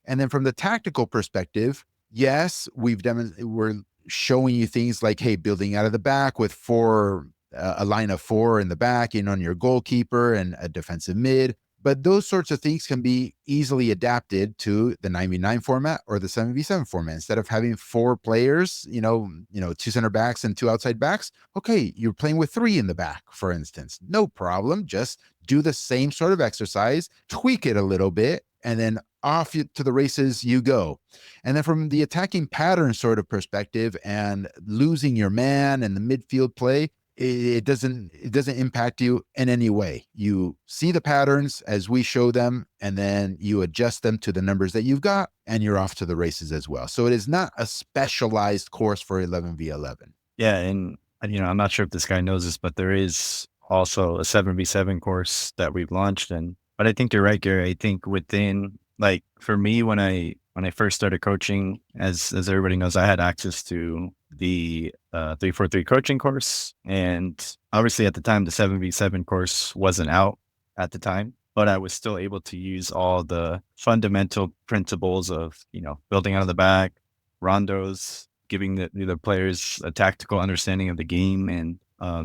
B: And then from the tactical perspective, yes, we're showing you things like, hey, building out of the back with a line of 4 in the back, on your goalkeeper and a defensive mid. But those sorts of things can be easily adapted to the 9v9 format or the 7v7 format. Instead of having 4 players, 2 center backs and 2 outside backs, okay, you're playing with 3 in the back, for instance. No problem. Just do the same sort of exercise, tweak it a little bit, and then off to the races you go. And then from the attacking pattern sort of perspective and losing your man and the midfield play, it doesn't impact you in any way. You see the patterns as we show them, and then you adjust them to the numbers that you've got, and you're off to the races as well. So it is not a specialized course for 11v11.
A: Yeah, and I'm not sure if this guy knows this, but there is also a 7v7 course that we've launched, but I think you're right, Gary. I think within, like, for me, when I first started coaching, as everybody knows, I had access to the 343 coaching course, and obviously at the time the 7v7 course wasn't out at the time, but I was still able to use all the fundamental principles of building out of the back, rondos, giving the players a tactical understanding of the game, and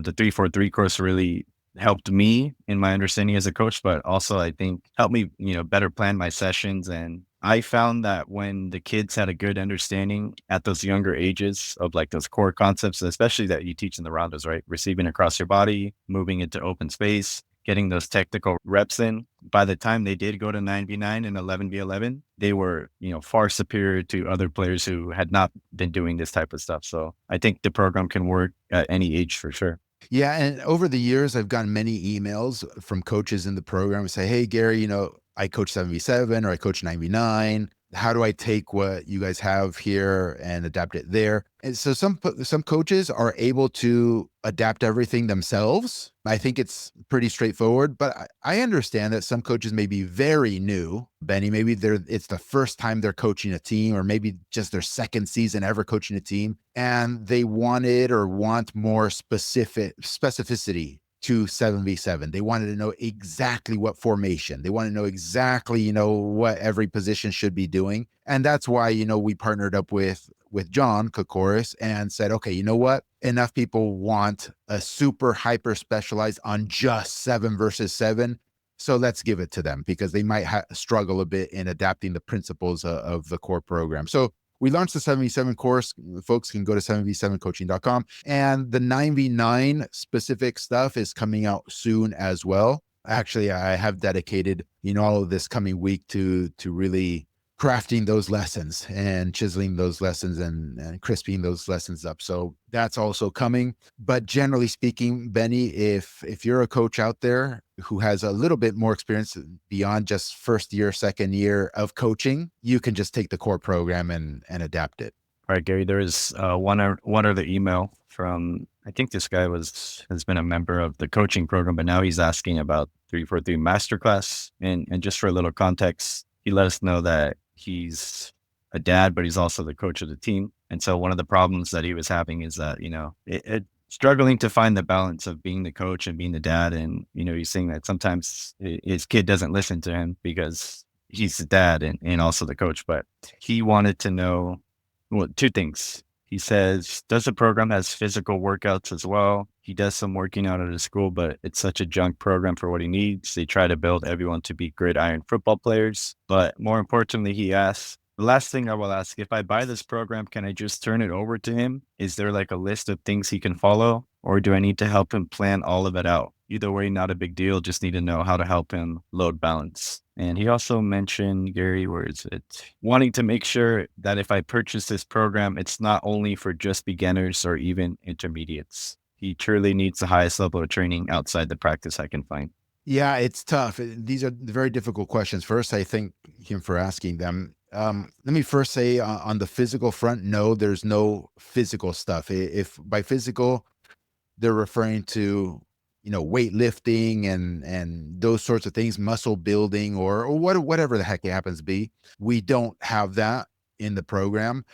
A: the 343 course really helped me in my understanding as a coach, but also I think helped me, better plan my sessions. And I found that when the kids had a good understanding at those younger ages of like those core concepts, especially that you teach in the roundos, right? Receiving across your body, moving into open space, getting those technical reps in. By the time they did go to 9v9 and 11v11, they were, far superior to other players who had not been doing this type of stuff. So I think the program can work at any age for sure.
B: Yeah, and over the years, I've gotten many emails from coaches in the program who say, "Hey, Gary, I coach 7v7 or I coach 9v9. How do I take what you guys have here and adapt it there?" And so some coaches are able to adapt everything themselves. I think it's pretty straightforward, but I understand that some coaches may be very new. Benny, maybe it's the first time they're coaching a team, or maybe just their second season ever coaching a team, and they want more specificity to 7v7. They wanted to know exactly what formation. They want to know exactly, what every position should be doing. And that's why, we partnered up with John Kokoris and said, okay, you know what? Enough people want a super hyper specialized on just 7 versus 7. So let's give it to them, because they might struggle a bit in adapting the principles of the core program. So we launched the 7v7 course. Folks can go to 7v7coaching.com. And the 9v9 specific stuff is coming out soon as well. Actually, I have dedicated, all of this coming week to really crafting those lessons and chiseling those lessons and crisping those lessons up. So that's also coming. But generally speaking, Benny, if you're a coach out there who has a little bit more experience beyond just first year, second year of coaching, you can just take the core program and adapt it.
A: All right, Gary, there is one other email from, I think this guy has been a member of the coaching program, but now he's asking about 343 Masterclass. And just for a little context, he let us know that he's a dad, but he's also the coach of the team. And so one of the problems that he was having is that, struggling to find the balance of being the coach and being the dad. And, he's saying that sometimes his kid doesn't listen to him because he's the dad and also the coach. But he wanted to know, well, 2 things. He says, does the program has physical workouts as well? He does some working out at his school, but it's such a junk program for what he needs. They try to build everyone to be gridiron football players. But more importantly, he asks, the last thing I will ask, if I buy this program, can I just turn it over to him? Is there like a list of things he can follow? Or do I need to help him plan all of it out? Either way, not a big deal. Just need to know how to help him load balance. And he also mentioned, Gary, where is it? Wanting to make sure that if I purchase this program, it's not only for just beginners or even intermediates. He truly needs the highest level of training outside the practice I can find.
B: Yeah, it's tough. These are very difficult questions. First, I thank him for asking them. Let me first say on the physical front, no, there's no physical stuff. If by physical, they're referring to, weightlifting and those sorts of things, muscle building or whatever the heck it happens to be. We don't have that in the program.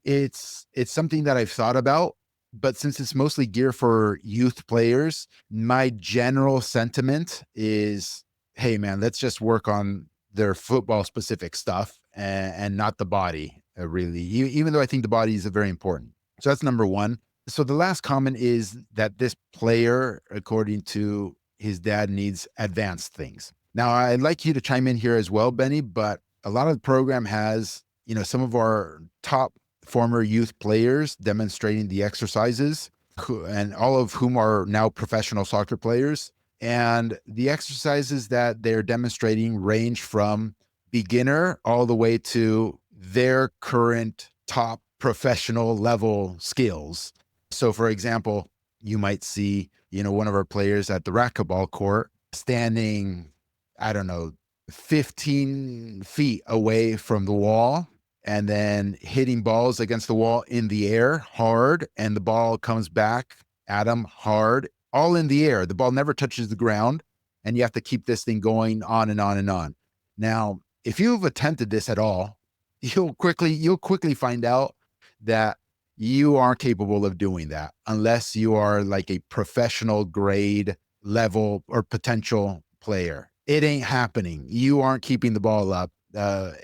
B: It's something that I've thought about, but since it's mostly geared for youth players, my general sentiment is, hey man, let's just work on their football specific stuff and not the body, really. Even though I think the body is very important. So that's number one. So the last comment is that this player, according to his dad, needs advanced things. Now, I'd like you to chime in here as well, Benny, but a lot of the program has, some of our top former youth players demonstrating the exercises, and all of whom are now professional soccer players. And the exercises that they're demonstrating range from beginner all the way to their current top professional level skills. So, for example, you might see, one of our players at the racquetball court standing, I don't know, 15 feet away from the wall and then hitting balls against the wall in the air hard, and the ball comes back at him hard, all in the air. The ball never touches the ground, and you have to keep this thing going on and on and on. Now, if you've attempted this at all, you'll quickly find out that you aren't capable of doing that unless you are like a professional grade level or potential player. It ain't happening. You aren't keeping the ball up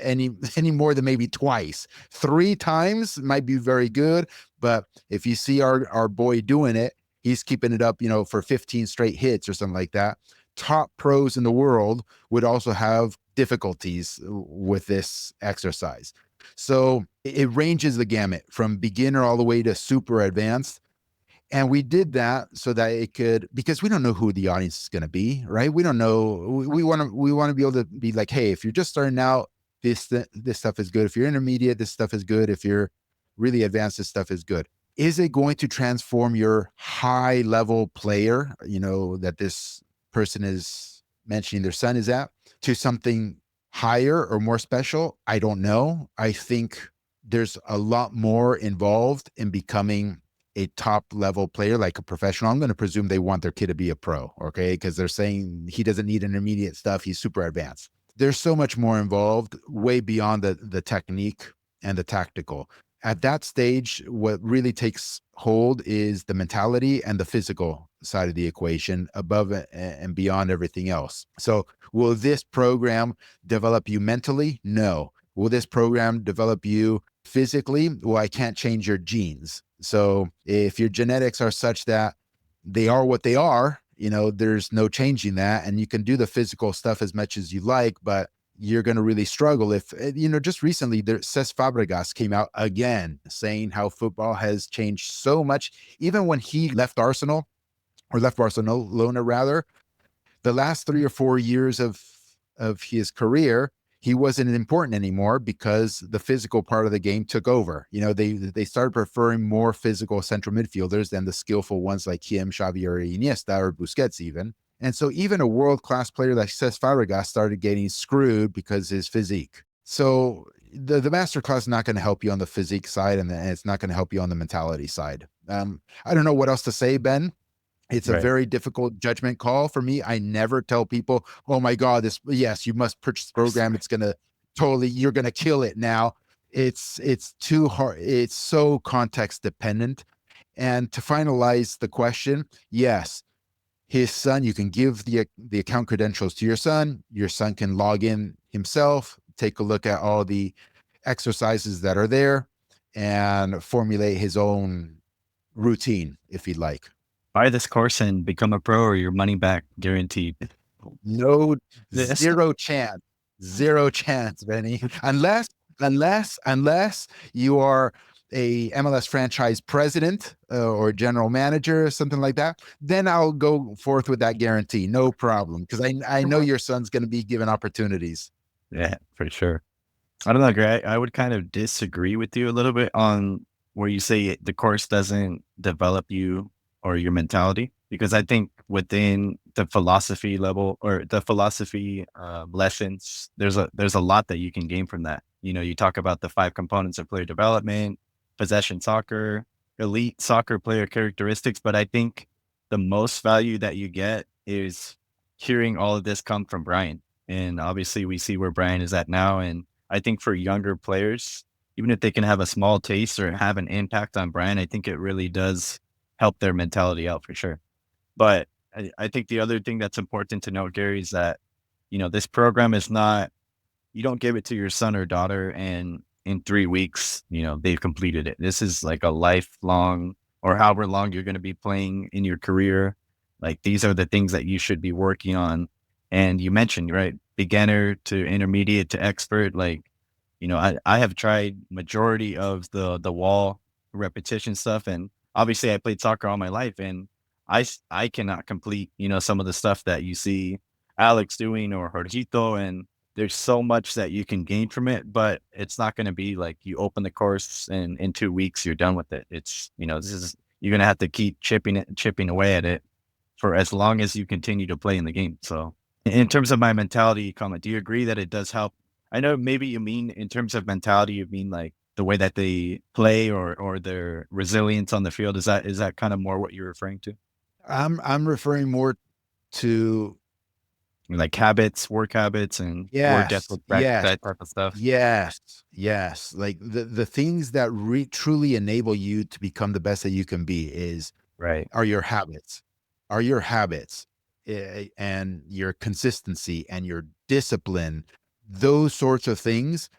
B: any more than maybe twice. 3 times might be very good, but if you see our boy doing it, he's keeping it up, for 15 straight hits or something like that. Top pros in the world would also have difficulties with this exercise. So it ranges the gamut from beginner all the way to super advanced. And we did that so that it could, because we don't know who the audience is going to be, right? We don't know. We want to be able to be like, hey, if you're just starting out, this stuff is good. If you're intermediate, this stuff is good. If you're really advanced, this stuff is good. Is it going to transform your high level player, that this person is mentioning their son is at, to something higher or more special? I don't know. I think there's a lot more involved in becoming a top level player, like a professional. I'm going to presume they want their kid to be a pro, okay? Because they're saying he doesn't need intermediate stuff. He's super advanced. There's so much more involved, way beyond the technique and the tactical. At that stage, what really takes hold is the mentality and the physical side of the equation above and beyond everything else. So will this program develop you mentally? No. Will this program develop you physically? Well, I can't change your genes. So if your genetics are such that they are what they are, there's no changing that. And you can do the physical stuff as much as you like, but you're going to really struggle if, just recently, Cesc Fabregas came out again saying how football has changed so much. Even when he left Arsenal, or left Barcelona rather, the last 3 or 4 years of his career, he wasn't important anymore because the physical part of the game took over. They started preferring more physical central midfielders than the skillful ones like him, Xavi, or Iniesta, or Busquets even. And so even a world-class player like Cesc Fabregas started getting screwed because his physique. So the Masterclass is not going to help you on the physique side, and it's not going to help you on the mentality side. I don't know what else to say, Ben. It's a
A: Right.
B: very difficult judgment call for me. I never tell people, oh my God, yes, you must purchase the program. It's going to you're going to kill it now. It's too hard. It's so context dependent. And to finalize the question, yes, his son, you can give the account credentials to your son. Your son can log in himself, take a look at all the exercises that are there, and formulate his own routine if he'd like.
A: Buy this course and become a pro, or your money back guaranteed.
B: No,
A: This
B: zero chance, Benny. Unless you are a MLS franchise president or general manager or something like that, then I'll go forth with that guarantee. No problem. Because I know your son's going to be given opportunities.
A: Yeah, for sure. I don't know, Greg. I would kind of disagree with you a little bit on where you say the course doesn't develop you or your mentality, because I think within the philosophy level or the philosophy lessons, there's a lot that you can gain from that. You talk about the 5 components of player development, possession soccer, elite soccer player characteristics, but I think the most value that you get is hearing all of this come from Brian. And obviously, we see where Brian is at now, and I think for younger players, even if they can have a small taste or have an impact on Brian, I think it really does help their mentality out for sure. But I think the other thing that's important to note, Gary, is that, this program is not, you don't give it to your son or daughter and in 3 weeks, they've completed it. This is like a lifelong or however long you're going to be playing in your career. Like these are the things that you should be working on. And you mentioned, right, beginner to intermediate to expert. Like, I have tried majority of the wall repetition stuff. And obviously I played soccer all my life and I cannot complete, some of the stuff that you see Alex doing or Jorgito. And there's so much that you can gain from it, but it's not going to be like you open the course and in 2 weeks you're done with it. It's, you're going to have to keep chipping away at it for as long as you continue to play in the game. So in terms of my mentality comment, do you agree that it does help? I know maybe you mean in terms of mentality, you mean like the way that they play or their resilience on the field. Is that kind of more what you're referring to?
B: I'm referring more to
A: Like habits, work habits and work
B: yes,
A: ethic,
B: yes,
A: that type of stuff.
B: yes, yes. Like the things that truly enable you to become the best that you can be
A: Right.
B: are your habits, are your habits, and your consistency and your discipline. Those sorts of things.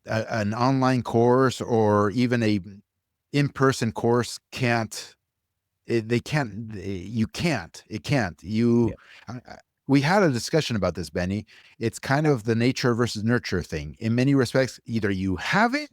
B: An online course or even a in-person course can't. They can't. You can't. It can't.
A: Yeah.
B: We had a discussion about this, Benny. It's kind of the nature versus nurture thing. In many respects, either you have it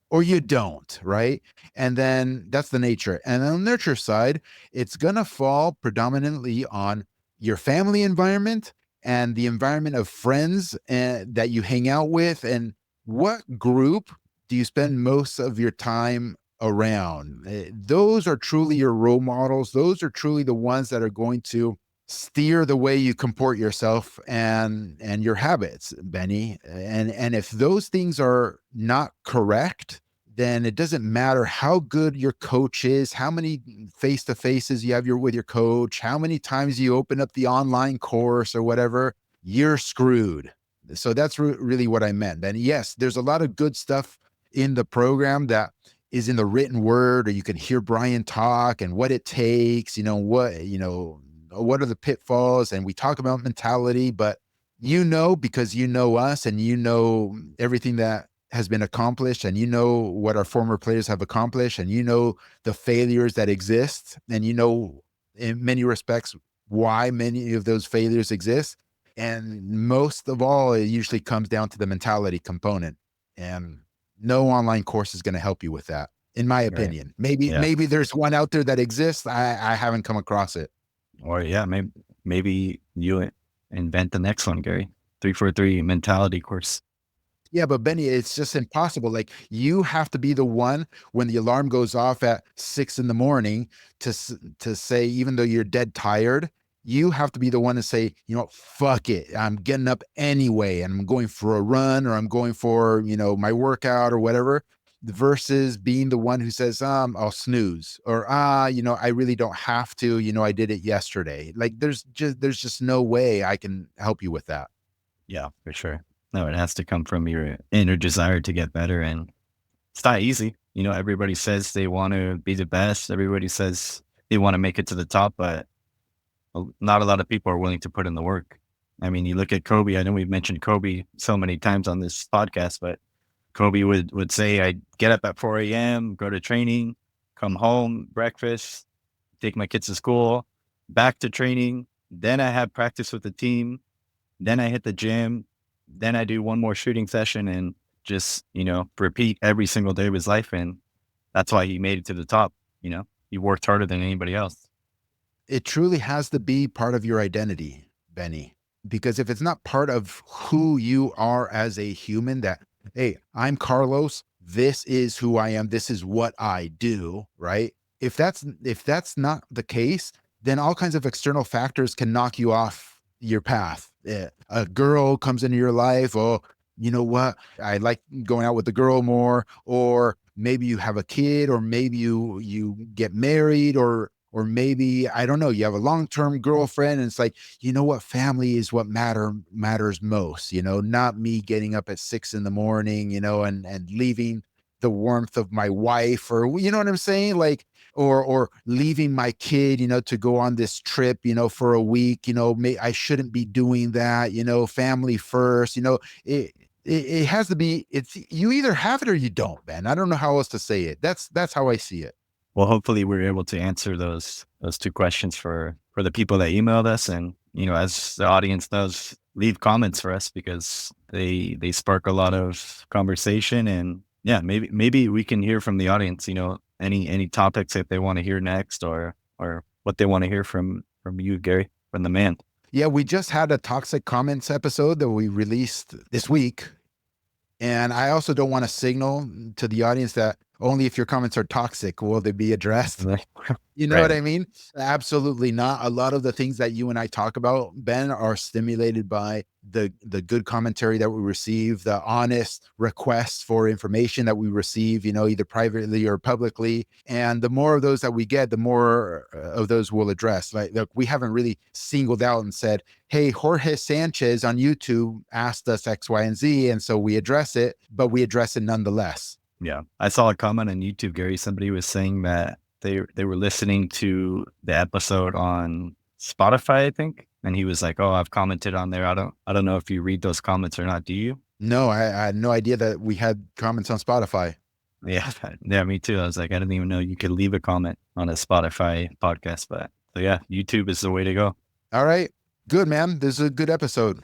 B: or you don't, right? And then that's the nature. And on the nurture side, it's going to fall predominantly on your family environment and the environment of friends that you hang out with. And what group do you spend most of your time around? Those are truly your role models. Those are truly the ones that are going to steer the way you comport yourself and your habits, Benny. And if those things are not correct, then it doesn't matter how good your coach is, how many face to faces you have with your coach, how many times you open up the online course or whatever, you're screwed. So that's really what I meant. And yes, there's a lot of good stuff in the program that is in the written word, or you can hear Brian talk and what it takes, what are the pitfalls, and we talk about mentality, but because you know us and you know everything that has been accomplished and you know what our former players have accomplished and you know the failures that exist and you know in many respects why many of those failures exist. And most of all, it usually comes down to the mentality component. And no online course is going to help you with that, in my
A: Right.
B: opinion. Maybe
A: Yeah.
B: there's one out there that exists. I haven't come across it.
A: Or yeah, maybe you invent the next one, Gary. 343 mentality course.
B: Yeah, but Benny, it's just impossible. Like you have to be the one when the alarm goes off at 6 in the morning to say, even though you're dead tired, you have to be the one to say, fuck it. I'm getting up anyway and I'm going for a run or I'm going for, my workout or whatever, versus being the one who says, I'll snooze or, I really don't have to, I did it yesterday. Like there's just no way I can help you with that.
A: Yeah, for sure. No, it has to come from your inner desire to get better. And it's not easy. Everybody says they want to be the best. Everybody says they want to make it to the top, but not a lot of people are willing to put in the work. I mean, you look at Kobe. I know we've mentioned Kobe so many times on this podcast, but Kobe would say, I get up at 4 a.m., go to training, come home, breakfast, take my kids to school, back to training. Then I have practice with the team. Then I hit the gym. Then I do one more shooting session and just, repeat every single day of his life. And that's why he made it to the top. He worked harder than anybody else.
B: It truly has to be part of your identity, Benny. Because if it's not part of who you are as a human, that, hey, I'm Carlos, this is who I am, this is what I do, right? If that's not the case, then all kinds of external factors can knock you off your path. A girl comes into your life, oh, you know what? I like going out with the girl more, or maybe you have a kid, or maybe you get married, or maybe I don't know, you have a long-term girlfriend and it's like, you know what, family is what matters most, not me getting up at 6 in the morning, and leaving the warmth of my wife, or you know what I'm saying? Like, or leaving my kid, to go on this trip, for a week, I shouldn't be doing that, family first, it has to be, it's, you either have it or you don't, man. I don't know how else to say it. That's how I see it.
A: Well, hopefully we're able to answer those two questions for the people that emailed us, and as the audience knows, leave comments for us because they spark a lot of conversation, and yeah, maybe we can hear from the audience. Any topics that they want to hear next, or what they want to hear from you, Gary, from the man.
B: Yeah, we just had a toxic comments episode that we released this week. And I also don't want to signal to the audience that only if your comments are toxic will they be addressed. You know
A: Right.
B: what I mean? Absolutely not. A lot of the things that you and I talk about, Ben, are stimulated by the good commentary that we receive, the honest requests for information that we receive, either privately or publicly. And the more of those that we get, the more of those we'll address. Like, look, we haven't really singled out and said, hey, Jorge Sanchez on YouTube asked us X, Y, and Z. And so we address it, but we address it nonetheless.
A: Yeah. I saw a comment on YouTube, Gary. Somebody was saying that they were listening to the episode on Spotify, I think. And he was like, "Oh, I've commented on there. I don't know if you read those comments or not. Do you?"
B: No, I had no idea that we had comments on Spotify.
A: Yeah. Yeah, me too. I was like, I didn't even know you could leave a comment on a Spotify podcast. But so yeah, YouTube is the way to go.
B: All right. Good, man. This is a good episode.